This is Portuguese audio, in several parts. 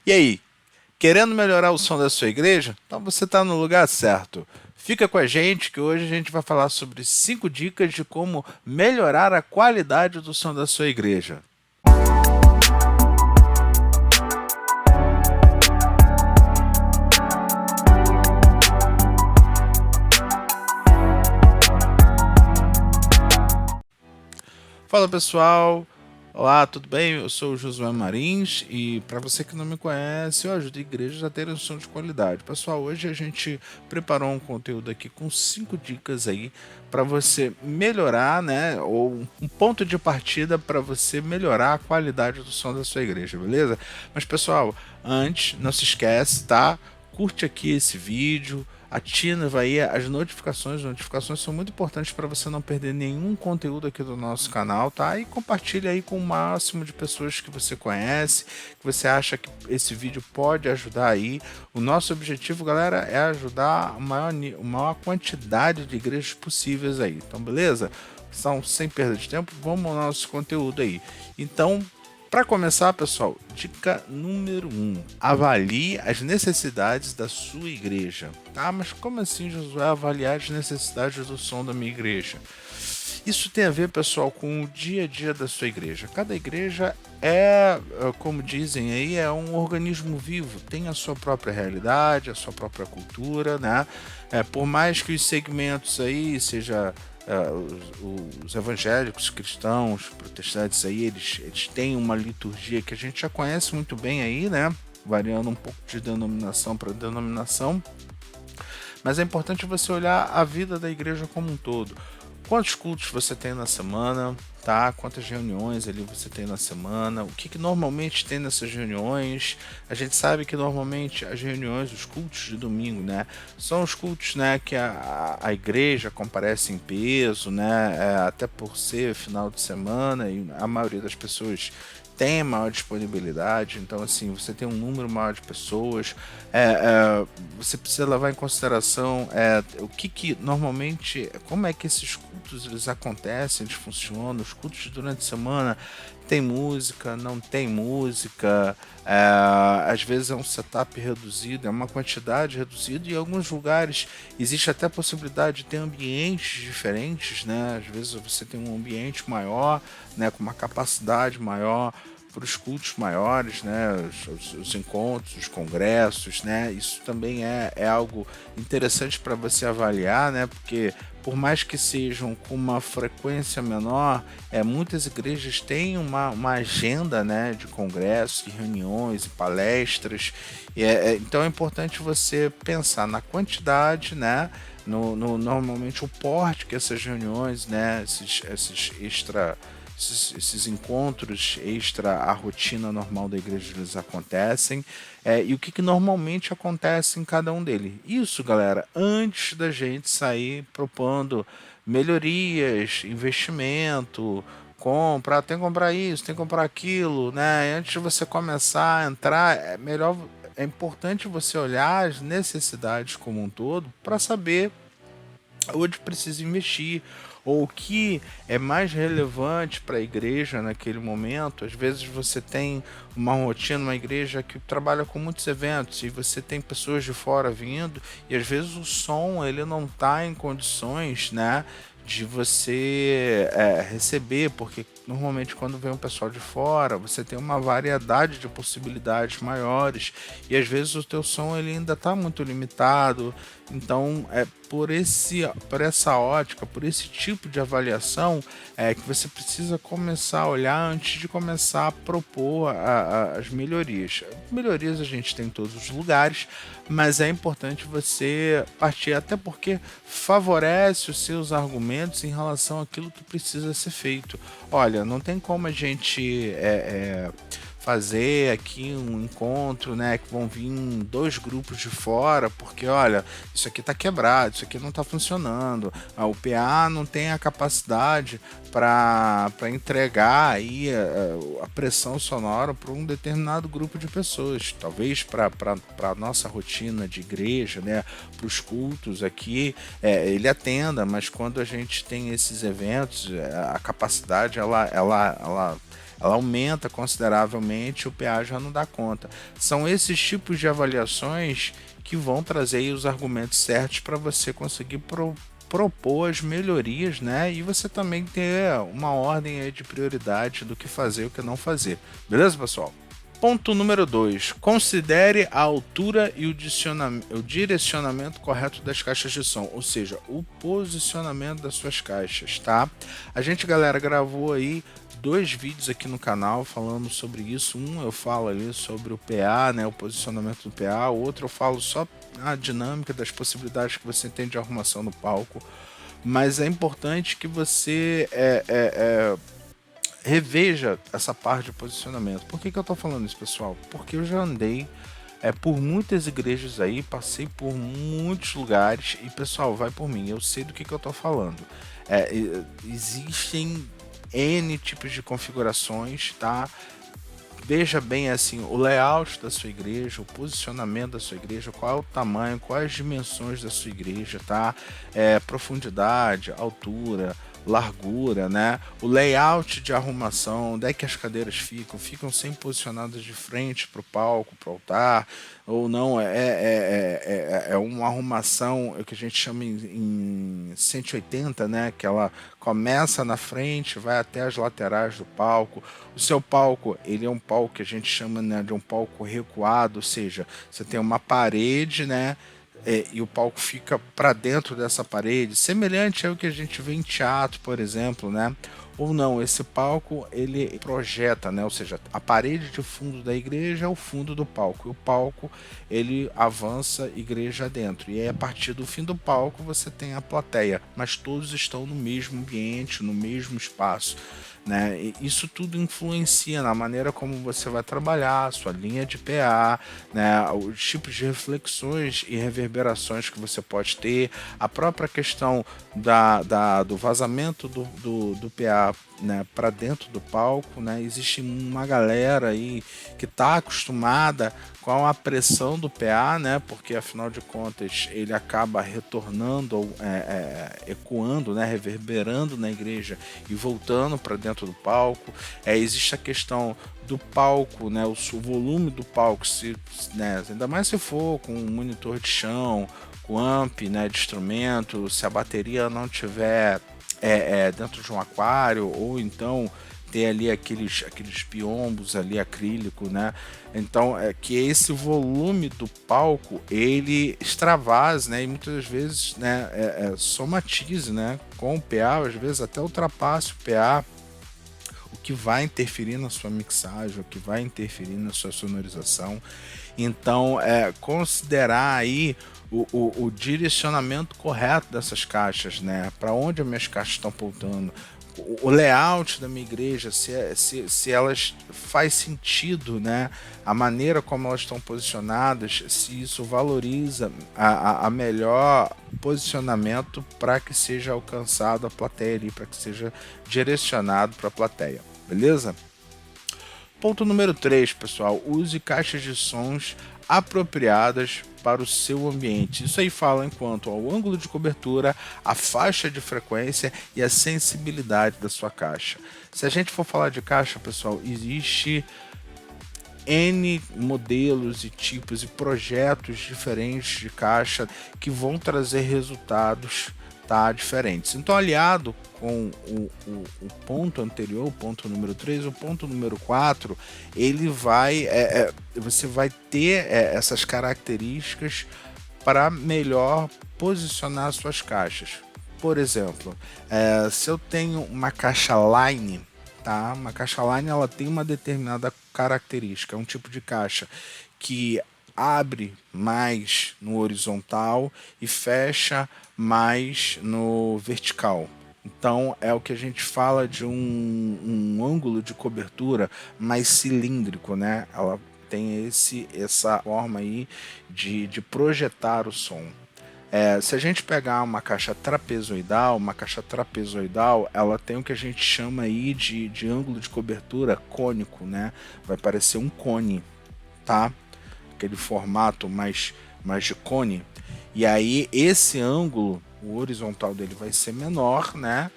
E aí, querendo melhorar o som da sua igreja? Então você está no lugar certo. Fica com a gente que hoje a gente vai falar sobre 5 dicas de como melhorar a qualidade do som da sua igreja. Fala pessoal, olá, tudo bem? Eu sou o Josué Marins e para você que não me conhece, eu ajudo igrejas a terem um som de qualidade. Pessoal, hoje a gente preparou um conteúdo aqui com 5 dicas aí para você melhorar, né? Ou um ponto de partida para você melhorar a qualidade do som da sua igreja, beleza? Mas pessoal, antes, não se esquece, tá? Curte aqui esse vídeo, ativa aí as notificações. As notificações são muito importantes para você não perder nenhum conteúdo aqui do nosso canal, tá? E compartilha aí com o máximo de pessoas que você conhece, que você acha que esse vídeo pode ajudar aí. O nosso objetivo, galera, é ajudar a maior quantidade de igrejas possíveis aí. Então, beleza? Então, sem perda de tempo, vamos ao nosso conteúdo aí. Então, para começar, pessoal, dica número 1: avalie as necessidades da sua igreja. Ah, mas como assim, Josué, avaliar as necessidades do som da minha igreja? Isso tem a ver, pessoal, com o dia a dia da sua igreja. Cada igreja como dizem aí, é um organismo vivo, tem a sua própria realidade, a sua própria cultura, né? Por mais que os segmentos aí seja os evangélicos, cristãos, protestantes aí, eles têm uma liturgia que a gente já conhece muito bem aí, né? Variando um pouco de denominação para denominação, mas é importante você olhar a vida da igreja como um todo. Quantos cultos você tem na semana, tá? Quantas reuniões ali você tem na semana? O que normalmente tem nessas reuniões? A gente sabe que normalmente as reuniões, os cultos de domingo, né? São os cultos, né, que a igreja comparece em peso, né? Até por ser final de semana e a maioria das pessoas tem maior disponibilidade, então assim, você tem um número maior de pessoas, você precisa levar em consideração o que normalmente, como é que esses cultos eles acontecem, eles funcionam, os cultos durante a semana tem música, não tem música, às vezes é um setup reduzido, é uma quantidade reduzida e em alguns lugares existe até a possibilidade de ter ambientes diferentes, né? Às vezes você tem um ambiente maior, né, com uma capacidade maior para os cultos maiores, né, os encontros, os congressos, né, isso também é algo interessante para você avaliar, né, porque por mais que sejam com uma frequência menor, muitas igrejas têm uma agenda, né, de congressos, de reuniões e palestras, então é importante você pensar na quantidade, né, normalmente o porte que essas reuniões, né, esses encontros extra à rotina normal da igreja eles acontecem, e o que normalmente acontece em cada um deles. Isso, galera, antes da gente sair propondo melhorias, investimento, tem que comprar isso, tem que comprar aquilo, né? Antes de você começar a entrar, é importante você olhar as necessidades como um todo para saber onde precisa investir, ou o que é mais relevante para a igreja naquele momento. Às vezes você tem uma rotina, uma igreja que trabalha com muitos eventos e você tem pessoas de fora vindo e às vezes o som ele não está em condições, né, de você receber, porque normalmente quando vem um pessoal de fora você tem uma variedade de possibilidades maiores e às vezes o teu som ele ainda está muito limitado. Então por essa ótica, por esse tipo de avaliação que você precisa começar a olhar antes de começar a propor as melhorias. Melhorias a gente tem em todos os lugares, mas é importante você partir, até porque favorece os seus argumentos em relação àquilo que precisa ser feito. Olha, não tem como a gente fazer aqui um encontro, né, que vão vir 2 grupos de fora, porque olha, isso aqui tá quebrado, isso aqui não tá funcionando, o PA não tem a capacidade para entregar aí a pressão sonora para um determinado grupo de pessoas, talvez para a nossa rotina de igreja, né, para os cultos aqui, ele atenda, mas quando a gente tem esses eventos, a capacidade ela ela aumenta consideravelmente, o PA já não dá conta. São esses tipos de avaliações que vão trazer aí os argumentos certos para você conseguir propor as melhorias, né? E você também ter uma ordem aí de prioridade do que fazer e o que não fazer. Beleza, pessoal? Ponto número 2. Considere a altura e o direcionamento correto das caixas de som, ou seja, o posicionamento das suas caixas, tá? A gente, galera, gravou aí 2 vídeos aqui no canal falando sobre isso. Um eu falo ali sobre o PA, né, o posicionamento do PA. O outro eu falo só a dinâmica das possibilidades que você tem de arrumação no palco. Mas é importante que você reveja essa parte de posicionamento. Por que eu tô falando isso, pessoal? Porque eu já andei por muitas igrejas aí, passei por muitos lugares e, pessoal, vai por mim, eu sei do que eu tô falando. Existem N tipos de configurações, tá? Veja bem assim o layout da sua igreja, o posicionamento da sua igreja, qual é o tamanho, quais as dimensões da sua igreja, tá? Profundidade, altura, largura, né? O layout de arrumação, onde é que as cadeiras ficam sempre posicionadas de frente para o palco, para o altar, ou não, é uma arrumação que a gente chama em 180, né? Que ela começa na frente, vai até as laterais do palco. O seu palco, ele é um palco que a gente chama, né, de um palco recuado, ou seja, você tem uma parede, né? E o palco fica para dentro dessa parede, semelhante ao que a gente vê em teatro, por exemplo, né? Ou não, esse palco ele projeta, né? Ou seja, a parede de fundo da igreja é o fundo do palco, e o palco ele avança igreja dentro, e aí a partir do fim do palco você tem a plateia, mas todos estão no mesmo ambiente, no mesmo espaço. Né? E isso tudo influencia na maneira como você vai trabalhar, a sua linha de PA, né? Os tipos de reflexões e reverberações que você pode ter, a própria questão do vazamento do PA, né, para dentro do palco, né? Existe uma galera aí que está acostumada com a pressão do PA, né? Porque afinal de contas ele acaba retornando, ecoando, né? Reverberando na igreja e voltando para dentro do palco. Existe a questão do palco, né? O volume do palco, né? Ainda mais se for com um monitor de chão, com amp, né? De instrumento, se a bateria não tiver dentro de um aquário, ou então ter ali aqueles biombos ali acrílico, né? Então que esse volume do palco ele extravase, né? E muitas vezes, né, somatize, né, com o PA, às vezes até ultrapasse o PA, o que vai interferir na sua mixagem, o que vai interferir na sua sonorização. Então, considerar aí o direcionamento correto dessas caixas, né? Para onde as minhas caixas estão apontando, o layout da minha igreja, se elas faz sentido, né? A maneira como elas estão posicionadas, se isso valoriza a melhor posicionamento para que seja alcançado a plateia ali, para que seja direcionado para a plateia, beleza? Ponto número 3, pessoal, use caixas de sons apropriadas para o seu ambiente. Isso aí fala enquanto ao ângulo de cobertura, a faixa de frequência e a sensibilidade da sua caixa. Se a gente for falar de caixa, pessoal, existe N modelos e tipos e projetos diferentes de caixa que vão trazer resultados, tá, diferentes. Então, aliado com o ponto anterior, o ponto número 3, o ponto número 4, ele vai, você vai ter essas características para melhor posicionar suas caixas. Por exemplo, se eu tenho uma caixa line, tá? Uma caixa line ela tem uma determinada característica, é um tipo de caixa que abre mais no horizontal e fecha mais no vertical. Então é o que a gente fala de um ângulo de cobertura mais cilíndrico, né? Ela tem essa forma aí de projetar o som. Se a gente pegar uma caixa trapezoidal, ela tem o que a gente chama aí de ângulo de cobertura cônico, né? Vai parecer um cone, tá? Aquele formato mais de cone. E aí esse ângulo, o horizontal dele vai ser menor, né?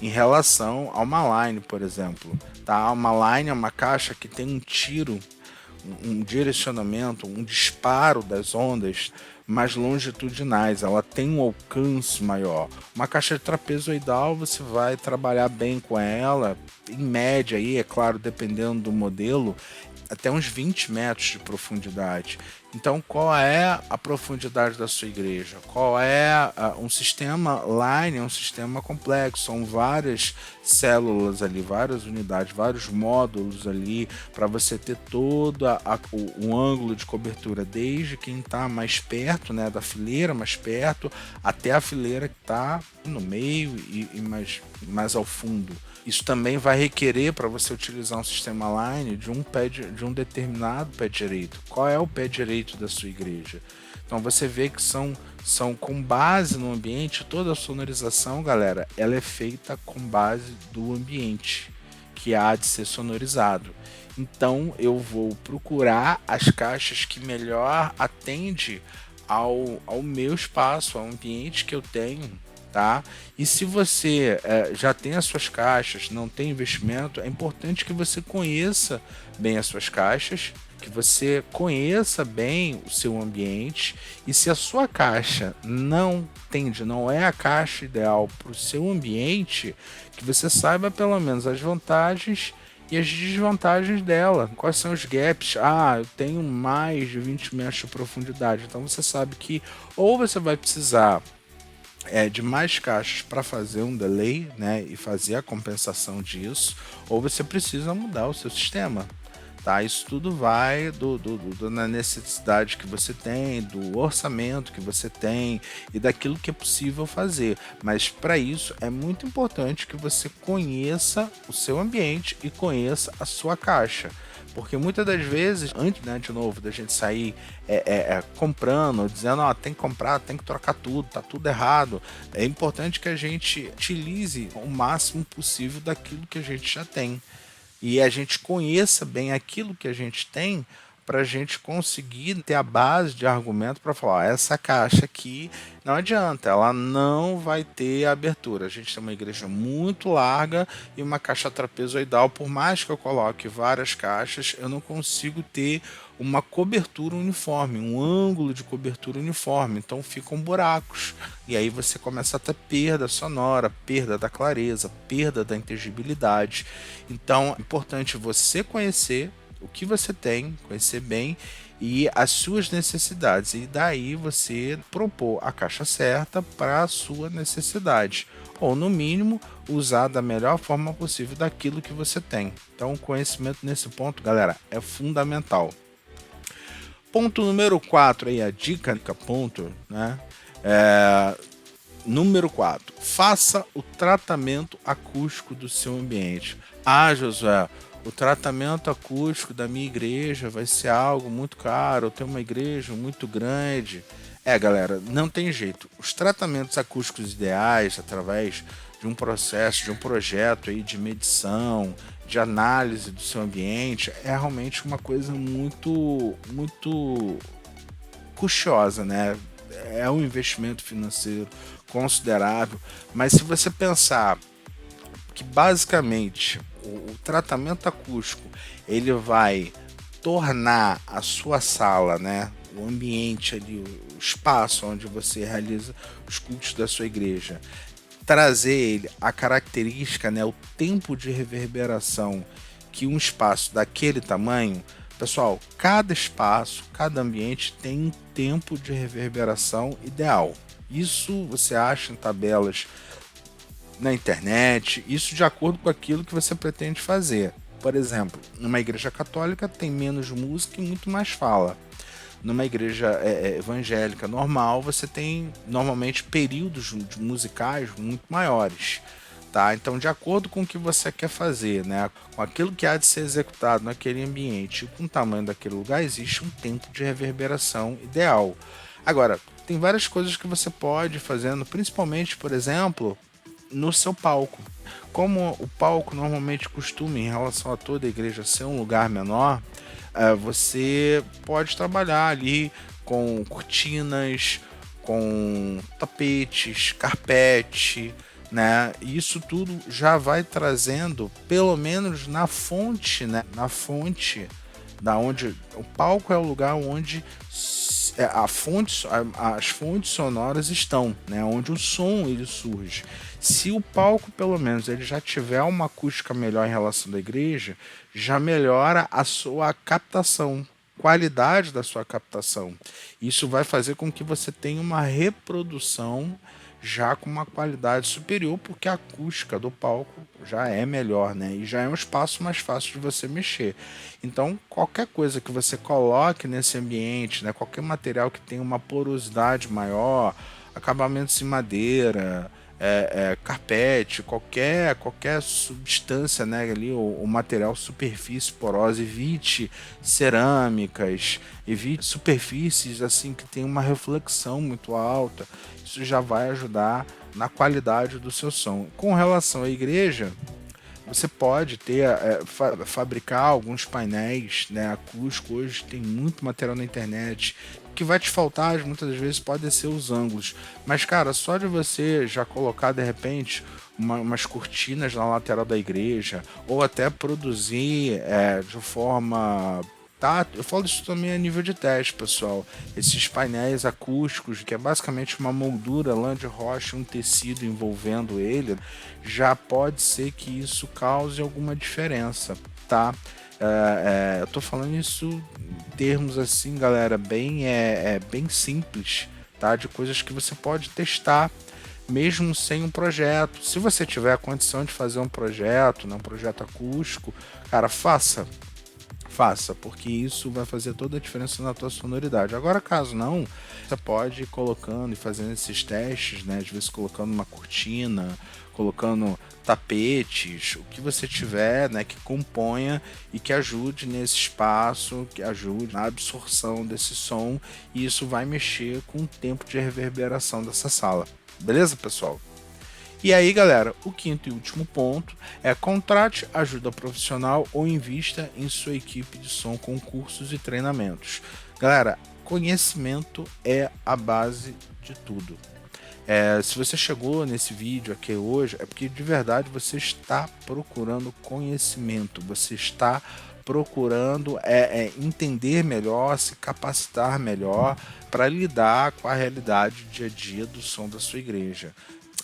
em relação a uma line, por exemplo. Tá? Uma line é uma caixa que tem um tiro, um direcionamento, um disparo das ondas mais longitudinais, ela tem um alcance maior. Uma caixa trapezoidal você vai trabalhar bem com ela, em média aí, é claro, dependendo do modelo, até uns 20 metros de profundidade. Então, qual é a profundidade da sua igreja? Qual é um sistema line? É um sistema complexo, são várias células ali, várias unidades, vários módulos ali para você ter todo o ângulo de cobertura, desde quem está mais perto, né, da fileira, mais perto, até a fileira que está no meio e mais ao fundo. Isso também vai requerer, para você utilizar um sistema line, de um determinado pé direito. Qual é o pé direito da sua igreja? Então você vê que são com base no ambiente, toda a sonorização, galera, ela é feita com base do ambiente que há de ser sonorizado. Então eu vou procurar as caixas que melhor atende ao meu espaço, ao ambiente que eu tenho. Tá? E se você já tem as suas caixas, não tem investimento, é importante que você conheça bem as suas caixas, que você conheça bem o seu ambiente, e se a sua caixa não é a caixa ideal para o seu ambiente, que você saiba pelo menos as vantagens e as desvantagens dela. Quais são os gaps? Ah, eu tenho mais de 20 metros de profundidade, então você sabe que ou você vai precisar de mais caixas para fazer um delay, né, e fazer a compensação disso, ou você precisa mudar o seu sistema. Tá? Isso tudo vai da necessidade que você tem, do orçamento que você tem e daquilo que é possível fazer. Mas para isso é muito importante que você conheça o seu ambiente e conheça a sua caixa. Porque muitas das vezes, antes, né, de novo, da gente sair comprando, dizendo, tem que comprar, tem que trocar tudo, tá tudo errado, é importante que a gente utilize o máximo possível daquilo que a gente já tem. E a gente conheça bem aquilo que a gente tem para a gente conseguir ter a base de argumento para falar, essa caixa aqui não adianta, ela não vai ter abertura. A gente tem uma igreja muito larga e uma caixa trapezoidal, por mais que eu coloque várias caixas, eu não consigo ter uma cobertura uniforme, um ângulo de cobertura uniforme, então ficam buracos. E aí você começa a ter perda sonora, perda da clareza, perda da inteligibilidade. Então é importante você conhecer o que você tem, conhecer bem e as suas necessidades, e daí você propor a caixa certa para a sua necessidade, ou no mínimo usar da melhor forma possível daquilo que você tem. Então o conhecimento nesse ponto, galera, é fundamental. Ponto número 4 aí, a dica ponto, né? Número 4, faça o tratamento acústico do seu ambiente. Ah, Josué, o tratamento acústico da minha igreja vai ser algo muito caro, eu tenho uma igreja muito grande. Galera, não tem jeito. Os tratamentos acústicos ideais, através de um processo, de um projeto aí de medição, de análise do seu ambiente, é realmente uma coisa muito custosa, né? É um investimento financeiro considerável, mas se você pensar que basicamente o tratamento acústico ele vai tornar a sua sala, né, o ambiente ali, o espaço onde você realiza os cultos da sua igreja, trazer ele a característica, né, o tempo de reverberação que um espaço daquele tamanho. Pessoal, cada espaço, cada ambiente tem um tempo de reverberação ideal. Isso você acha em tabelas na internet, isso de acordo com aquilo que você pretende fazer. Por exemplo, numa igreja católica tem menos música e muito mais fala. Numa igreja evangélica normal, você tem normalmente períodos musicais muito maiores. Tá? Então, de acordo com o que você quer fazer, né, com aquilo que há de ser executado naquele ambiente e com o tamanho daquele lugar, existe um tempo de reverberação ideal. Agora, tem várias coisas que você pode ir fazendo, principalmente, por exemplo, no seu palco. Como o palco normalmente costuma, em relação a toda a igreja, ser um lugar menor, você pode trabalhar ali com cortinas, com tapetes, carpete, né? E isso tudo já vai trazendo, pelo menos na fonte, né? Na fonte da onde o palco é o lugar onde as fontes sonoras estão, né? Onde o som ele surge. Se o palco, pelo menos, ele já tiver uma acústica melhor em relação à igreja, já melhora a sua captação, qualidade da sua captação. Isso vai fazer com que você tenha uma reprodução já com uma qualidade superior, porque a acústica do palco já é melhor, né? E já é um espaço mais fácil de você mexer. Então, qualquer coisa que você coloque nesse ambiente, né? Qualquer material que tenha uma porosidade maior, acabamentos em madeira, carpete, qualquer substância, né, ali, o material, superfície porosa, evite cerâmicas, evite superfícies assim que tem uma reflexão muito alta. Isso já vai ajudar na qualidade do seu som. Com relação à igreja, você pode ter fabricar alguns painéis, né, acústicos. Hoje tem muito material na internet. O que vai te faltar muitas vezes pode ser os ângulos, mas cara, só de você já colocar de repente umas cortinas na lateral da igreja, ou até produzir de forma, tá? Eu falo isso também a nível de teste, pessoal. Esses painéis acústicos, que é basicamente uma moldura, lã de rocha, um tecido envolvendo ele, já pode ser que isso cause alguma diferença, tá? Eu tô falando isso em termos assim, galera, bem simples, tá? De coisas que você pode testar mesmo sem um projeto. Se você tiver a condição de fazer um projeto, né, um projeto acústico, cara, faça, porque isso vai fazer toda a diferença na tua sonoridade. Agora, caso não, você pode ir colocando e fazendo esses testes, né? Às vezes colocando uma cortina, colocando tapetes, o que você tiver, né, que componha e que ajude nesse espaço, que ajude na absorção desse som, e isso vai mexer com o tempo de reverberação dessa sala. Beleza, pessoal? E aí, galera, o quinto e último ponto é: contrate ajuda profissional ou invista em sua equipe de som com cursos e treinamentos. Galera, conhecimento é a base de tudo. Se você chegou nesse vídeo aqui hoje, é porque de verdade você está procurando conhecimento, você está procurando entender melhor, se capacitar melhor para lidar com a realidade do dia a dia do som da sua igreja.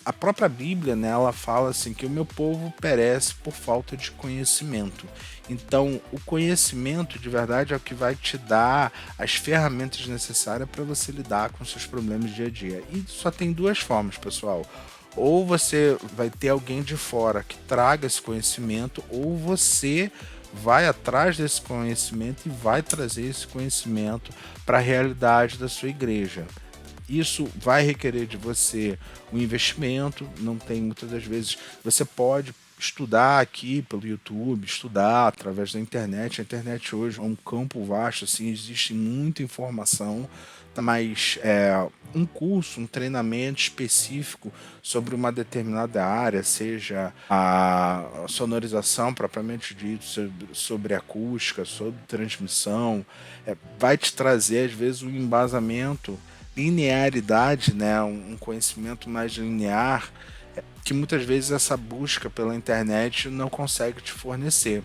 A própria Bíblia, né, ela fala assim que o meu povo perece por falta de conhecimento. Então, o conhecimento de verdade é o que vai te dar as ferramentas necessárias para você lidar com seus problemas dia a dia. E só tem duas formas, pessoal. Ou você vai ter alguém de fora que traga esse conhecimento, ou você vai atrás desse conhecimento e vai trazer esse conhecimento para a realidade da sua igreja. Isso vai requerer de você um investimento, não tem muitas das vezes. Você pode estudar aqui pelo YouTube, estudar através da internet. A internet hoje é um campo vasto, assim, existe muita informação, mas um curso, um treinamento específico sobre uma determinada área, seja a sonorização propriamente dito, sobre acústica, sobre transmissão, vai te trazer às vezes um embasamento, linearidade, né, um conhecimento mais linear, que muitas vezes essa busca pela internet não consegue te fornecer.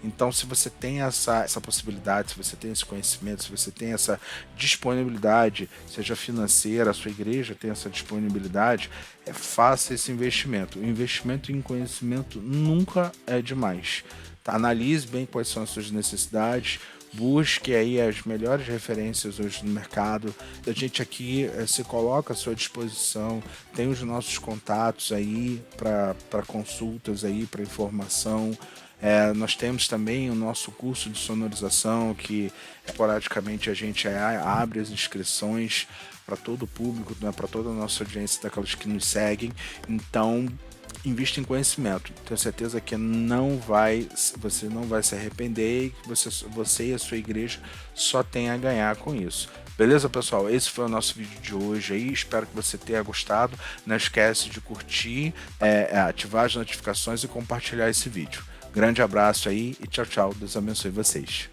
Então, se você tem essa possibilidade, se você tem esse conhecimento, se você tem essa disponibilidade, seja financeira, a sua igreja tem essa disponibilidade, faça esse investimento. O investimento em conhecimento nunca é demais. Tá? Analise bem quais são as suas necessidades, busque aí as melhores referências hoje no mercado. A gente aqui se coloca à sua disposição, tem os nossos contatos aí para consultas aí, para informação. Nós temos também o nosso curso de sonorização, que esporadicamente a gente abre as inscrições para todo o público, né, para toda a nossa audiência, daquelas que nos seguem. Então, invista em conhecimento. Tenho certeza que você não vai se arrepender, e que você e a sua igreja só tem a ganhar com isso. Beleza, pessoal? Esse foi o nosso vídeo de hoje aí. Espero que você tenha gostado. Não esquece de curtir, ativar as notificações e compartilhar esse vídeo. Grande abraço aí e tchau, tchau. Deus abençoe vocês.